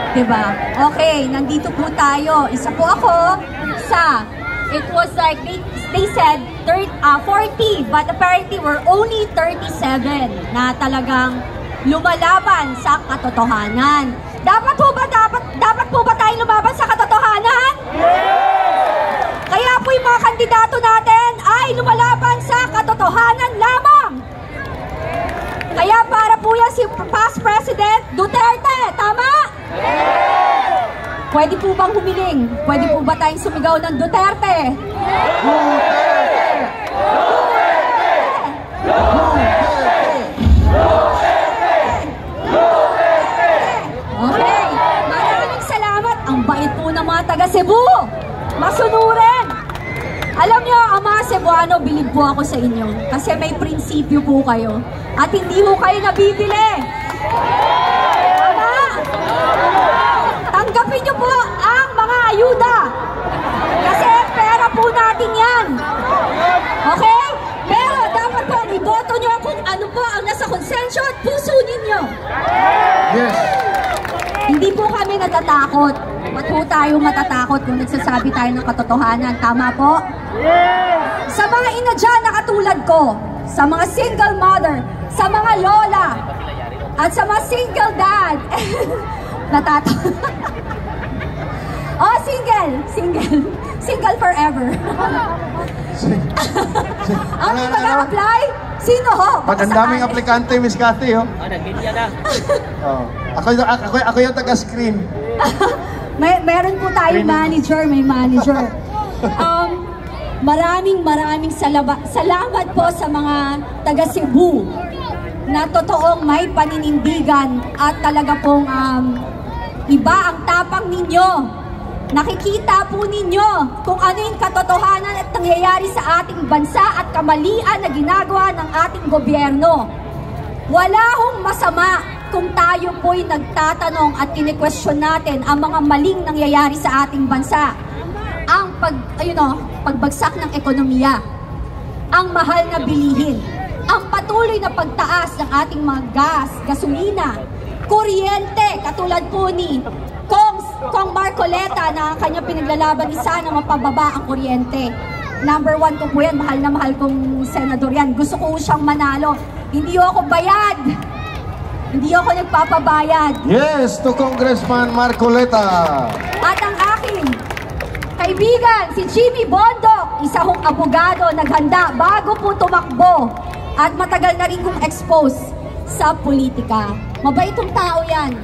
Diba? Okay, nandito po tayo. Isa po ako sa, it was like, they said 40, but apparently we're only 37 na talagang lumalaban sa katotohanan. Dapat po ba tayo lumaban sa katotohanan? Kaya po yung mga kandidato natin ay lumalaban sa katotohanan lamang. Kaya para po yan si past President Duterte, tama? Pwede po bang humiling? Pwede po ba tayong sumigaw ng Duterte? Okay, maraming salamat. Ang bait po ng mga taga Cebu. Masunurin. Alam nyo, ang mga Cebuano, bilib po ako sa inyo. Kasi may prinsipyo po kayo. At hindi po kayo nabibili. Tama? Tanggapin nyo po ang mga ayuda. Kasi pera po natin yan. Okay? Pero dapat po, iboto nyo kung ano po ang nasa konsensyo at puso ninyo. Yes. Hindi po kami natatakot. Ba't po tayo matatakot kung nagsasabi tayo ng katotohanan? Tama po? Yes! Sa mga ina dyan na katulad ko, sa mga single mother, sa mga lola, at sa mga single dad, natatawa. Oh, single forever. Ang mag-a-apply? Sino ho? Pag ang daming aplikante, Miss Cathy, oh. Nag-media na. Oh. Ako yung taga-screen. Meron po tayong manager, may manager. Maraming salamat po sa mga taga Cebu na totoong may paninindigan at talaga pong iba ang tapang ninyo. Nakikita po ninyo kung ano yung katotohanan at nangyayari sa ating bansa at kamalian na ginagawa ng ating gobyerno. Wala hong masama kung tayo po'y nagtatanong at kine-question natin ang mga maling nangyayari sa ating bansa. Ang pagbagsak ng ekonomiya, ang mahal na bilihin, ang patuloy na pagtaas ng ating mga gas, gasolina, kuryente, katulad po ni Kong Marcoleta na kanya pinaglalaban isa na mapababa ang kuryente. Number 1 ko po yan, mahal na mahal kong senador yan. Gusto ko siyang manalo. Hindi ako bayad. Hindi ako nagpapabayad. Yes, to Congressman Marcoleta. At ang aking kaibigan, si Jimmy Bondoc, isa hong abogado, naghanda bago po tumakbo. At matagal na rin kong expose sa politika. Mabaitong tao yan.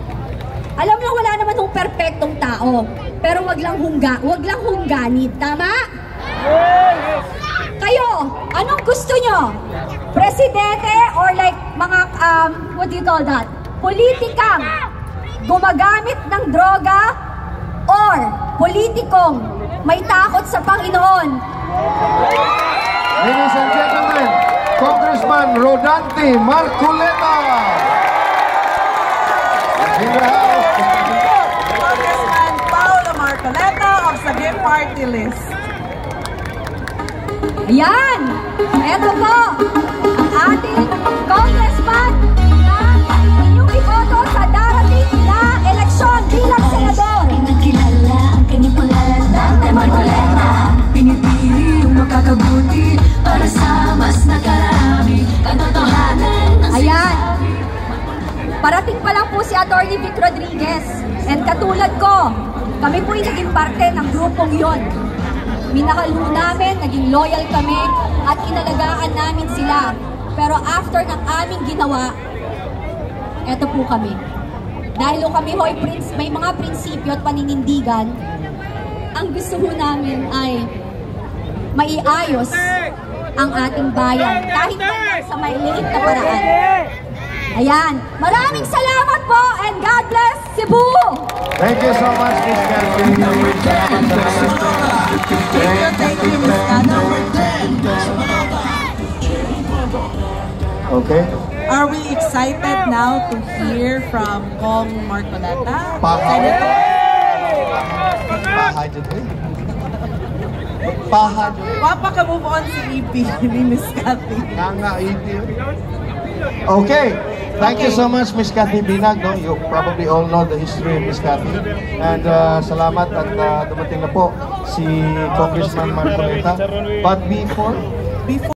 Alam mo, wala naman hong perfectong tao. Pero wag lang hungganit. Tama? Kayo, anong gusto nyo? Presidente or like mga, what do you call that? Politikang gumagamit ng droga or politikong may takot sa Panginoon? Ladies and gentlemen, Congressman Rodante Marcoleta. Congressman Paolo Marcoleta of Sagip Party List. Ayan! Eto po, ang ating congressman na inyong iboto sa darating na eleksyon bilang senador. Pinagkilala ang kanyang pangalan na Marcoleta. Pinipili yung makakabuti para sa mas nakarami katotohanan ng Ayan! Parating pa lang po si Atty. Vic Rodriguez. And katulad ko, kami po'y naging parte ng grupong yon. Minahalo namin, naging loyal kami, at inalagaan namin sila. Pero after ng aming ginawa, eto po kami. Dahil kami ho'y may mga prinsipyo at paninindigan, ang gusto ho namin ay maiayos ang ating bayan. Kahit na sa maliit na paraan. Ayan. Maraming salamat po and God bless Cebu! Thank you so much, Miss Cathy. Thank you, Ms. Cano. Okay. Are we excited now to hear from Kong Marcoleta? Pahay dyan eh. Pahay dyan. Papa ka move on si EP ni Ms. Cathy. Nanga-EP. Okay. Thank you so much, Miss Cathy Binag. No? You probably all know the history of Miss Cathy. And salamat at dumating na po si Congressman Marcoleta. But before